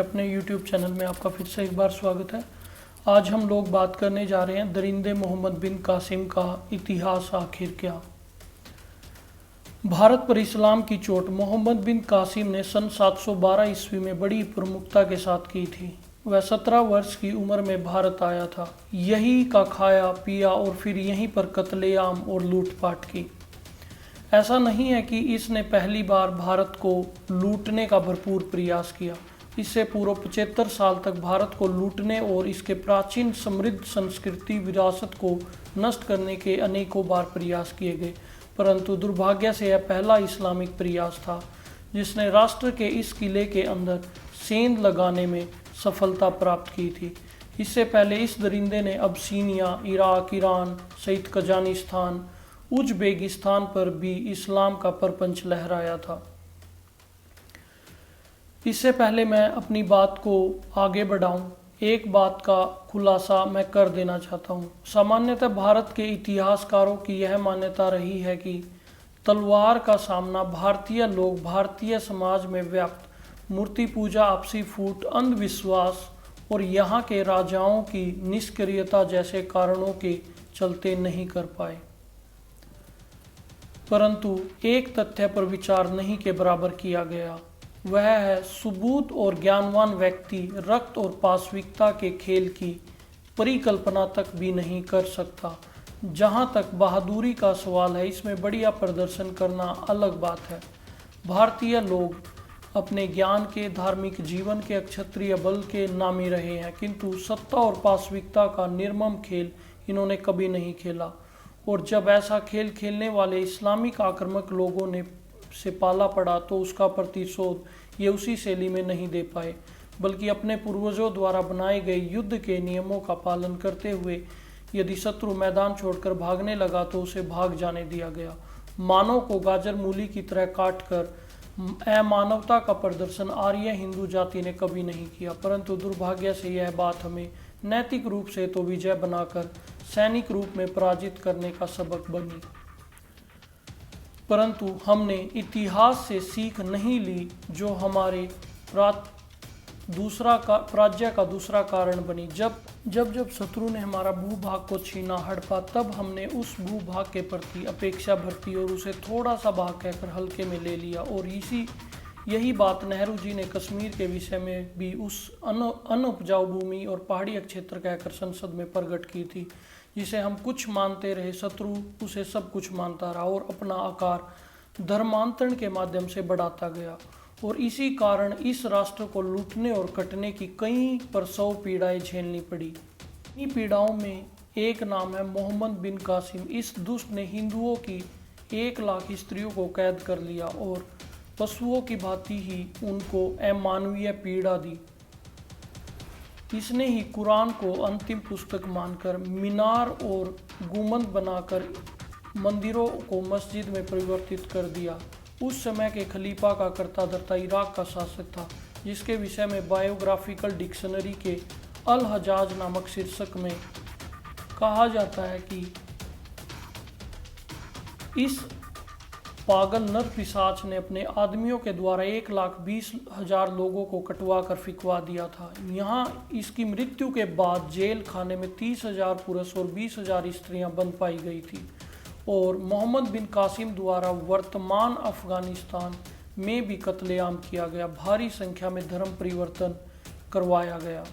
के अपने YouTube channel में आपका फिर से एक बार स्वागत है। आज हम लोग बात करने जा रहे हैं दरिंदे मोहम्मद बिन कासिम का इतिहास आखिर क्या। भारत पर इस्लाम की चोट मोहम्मद बिन कासिम ने सन 712 ईस्वी में बड़ी प्रमुखता के साथ की थी। वह 17 वर्ष की उम्र में भारत आया था। यहीं का खाया पिया और फिर यहीं पर कत्लेआम और लूटपाट की। ऐसा नहीं है कि इसने पहली बार भारत को लूटने का भरपूर प्रयास किया। इससे पूर्व 75 साल तक भारत को लूटने और इसके प्राचीन समृद्ध संस्कृति विरासत को नष्ट करने के अनेकों बार प्रयास किए गए, परंतु दुर्भाग्य से यह पहला इस्लामिक प्रयास था जिसने राष्ट्र के इस किले के अंदर सेंध लगाने में सफलता प्राप्त की थी। इससे पहले इस दरिंदे ने अबसीनिया, इराक, ईरान सहित कजानिस्तान, उज़्बेकिस्तान पर भी इस्लाम का परपंच लहराया था। इससे पहले मैं अपनी बात को आगे बढ़ाऊं, एक बात का खुलासा मैं कर देना चाहता हूं। सामान्यतः भारत के इतिहासकारों की यह मान्यता रही है कि तलवार का सामना भारतीय लोग, भारतीय समाज में व्याप्त मूर्ति पूजा, आपसी फूट, अंधविश्वास और यहाँ के राजाओं की निष्क्रियता जैसे कारणों के चलते नहीं कर पाए। परंतु एक तथ्य पर विचार नहीं के बराबर किया गया, वह है सुबूत और ज्ञानवान व्यक्ति रक्त और पाशविकता के खेल की परिकल्पना तक भी नहीं कर सकता। जहां तक बहादुरी का सवाल है, इसमें बढ़िया प्रदर्शन करना अलग बात है। भारतीय लोग अपने ज्ञान के, धार्मिक जीवन के, क्षत्रिय बल के नामी रहे हैं, किंतु सत्ता और पाशविकता का निर्मम खेल इन्होंने कभी नहीं खेला। और जब ऐसा खेल खेलने वाले इस्लामिक आक्रामक लोगों ने से पाला पड़ा तो उसका प्रतिशोध ये उसी शैली में नहीं दे पाए, बल्कि अपने पूर्वजों द्वारा बनाए गए युद्ध के नियमों का पालन करते हुए यदि शत्रु मैदान छोड़कर भागने लगा तो उसे भाग जाने दिया गया। मानव को गाजर मूली की तरह काट कर अमानवता का प्रदर्शन आर्य हिंदू जाति ने कभी नहीं किया, परंतु दुर्भाग्य से यह बात हमें नैतिक रूप से तो विजय बनाकर सैनिक रूप में पराजित करने का सबक बनी। परंतु हमने इतिहास से सीख नहीं ली, जो हमारे पराजय का दूसरा कारण बनी। जब शत्रु ने हमारा भूभाग को छीना, हड़पा, तब हमने उस भूभाग के प्रति अपेक्षा बरती और उसे थोड़ा सा भाग कहकर हल्के में ले लिया। और यही बात नेहरू जी ने कश्मीर के विषय में भी उस अनउपजाऊ भूमि और पहाड़ी क्षेत्र कहकर संसद में प्रकट की थी, जिसे हम कुछ मानते रहे, शत्रु उसे सब कुछ मानता रहा और अपना आकार धर्मांतरण के माध्यम से बढ़ाता गया। और इसी कारण इस राष्ट्र को लूटने और कटने की कई प्रसव पीड़ाएं झेलनी पड़ी। इन्हीं पीड़ाओं में एक नाम है मोहम्मद बिन कासिम। इस दुष्ट ने हिंदुओं की 1 लाख स्त्रियों को कैद कर लिया और पशुओं की भांति ही उनको अमानवीय पीड़ा दी। इसने ही कुरान को अंतिम पुस्तक मानकर मीनार और गुंबद बनाकर मंदिरों को मस्जिद में परिवर्तित कर दिया। उस समय के खलीफा का कर्ता धर्ता इराक का शासक था, जिसके विषय में बायोग्राफिकल डिक्शनरी के अल हजाज नामक शीर्षक में कहा जाता है कि इस पागल नर पिशाच ने अपने आदमियों के द्वारा 1,20,000 लोगों को कटवा कर फिकवा दिया था। यहाँ इसकी मृत्यु के बाद जेल खाने में 30,000 पुरुष और 20,000 स्त्रियां बंद पाई गई थी। और मोहम्मद बिन कासिम द्वारा वर्तमान अफगानिस्तान में भी कत्लेआम किया गया। भारी संख्या में धर्म परिवर्तन करवाया गया।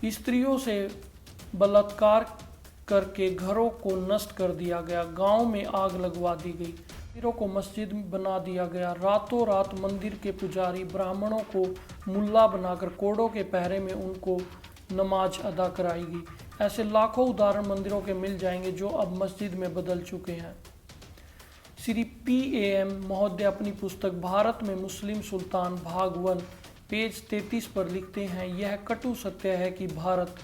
स्त्रियों से बलात्कार करके घरों को नष्ट कर दिया गया। गांव में आग लगवा दी गई। मंदिरों को मस्जिद बना दिया गया। रातों रात मंदिर के पुजारी ब्राह्मणों को मुल्ला बनाकर कोड़ों के पहरे में उनको नमाज अदा कराई गई। ऐसे लाखों उदाहरण मंदिरों के मिल जाएंगे जो अब मस्जिद में बदल चुके हैं। श्री PAM महोदय अपनी पुस्तक भारत में मुस्लिम सुल्तान भाग 1 पेज 33 पर लिखते हैं, यह कटु सत्य है कि भारत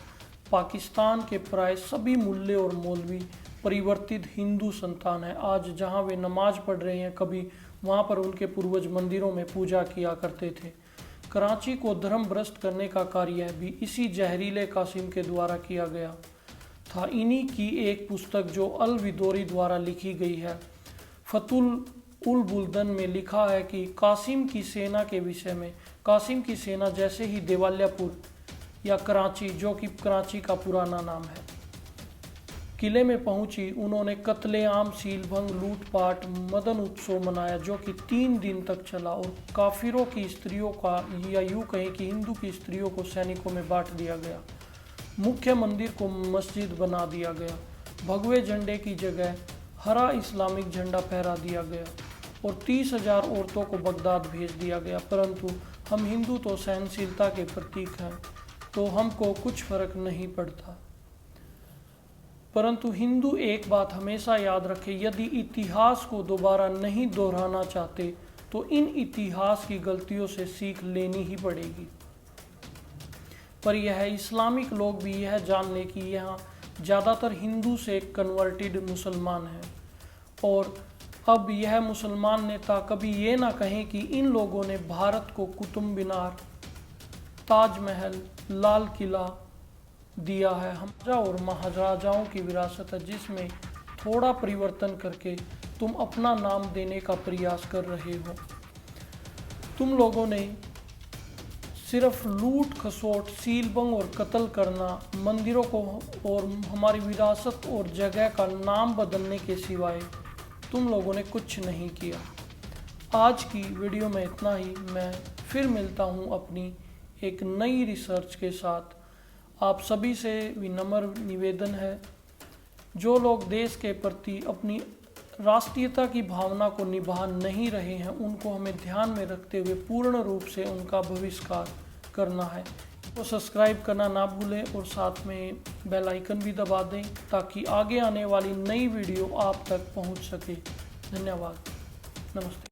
पाकिस्तान के प्राय सभी मुल्ले और मौलवी परिवर्तित हिंदू संतान है। आज जहां वे नमाज पढ़ रहे हैं, कभी वहां पर उनके पूर्वज मंदिरों में पूजा किया करते थे। कराची को धर्म भ्रष्ट करने का कार्य भी इसी जहरीले कासिम के द्वारा किया गया था। इन्हीं की एक पुस्तक जो अल विदोरी द्वारा लिखी गई है, फतुल उल बुल्दन में लिखा है कि कासिम की सेना के विषय में, कासिम की सेना जैसे ही देवालियापुर या कराची, जो कि कराची का पुराना नाम है, किले में पहुंची, उन्होंने कत्लेआम, सीलभंग, लूटपाट, मदन उत्सव मनाया जो कि 3 दिन तक चला और काफिरों की स्त्रियों का, या यूं कहें कि हिंदू की स्त्रियों को सैनिकों में बांट दिया गया। मुख्य मंदिर को मस्जिद बना दिया गया। भगवे झंडे की जगह हरा इस्लामिक झंडा फहरा दिया गया और 30,000 औरतों को बगदाद भेज दिया गया। परंतु हम हिंदू तो सहनशीलता के प्रतीक हैं, तो हमको कुछ फर्क नहीं पड़ता। परंतु हिंदू एक बात हमेशा याद रखे, यदि इतिहास को दोबारा नहीं दोहराना चाहते तो इन इतिहास की गलतियों से सीख लेनी ही पड़ेगी। पर यह इस्लामिक लोग भी यह जान लें कि यहाँ ज़्यादातर हिंदू से कन्वर्टेड मुसलमान हैं और अब यह मुसलमान नेता कभी ये ना कहें कि इन लोगों ने भारत को कुतुब मीनार, ताजमहल, लाल किला दिया है। हम राजा और महाराजाओं की विरासत है जिसमें थोड़ा परिवर्तन करके तुम अपना नाम देने का प्रयास कर रहे हो। तुम लोगों ने सिर्फ लूट खसोट, सीलबंग और कत्ल करना, मंदिरों को और हमारी विरासत और जगह का नाम बदलने के सिवाय तुम लोगों ने कुछ नहीं किया। आज की वीडियो में इतना ही। मैं फिर मिलता हूँ अपनी एक नई रिसर्च के साथ। आप सभी से विनम्र निवेदन है, जो लोग देश के प्रति अपनी राष्ट्रीयता की भावना को निभा नहीं रहे हैं, उनको हमें ध्यान में रखते हुए पूर्ण रूप से उनका बहिष्कार करना है। तो सब्सक्राइब करना ना भूलें और साथ में बेल आइकन भी दबा दें ताकि आगे आने वाली नई वीडियो आप तक पहुंच सके। धन्यवाद। नमस्ते।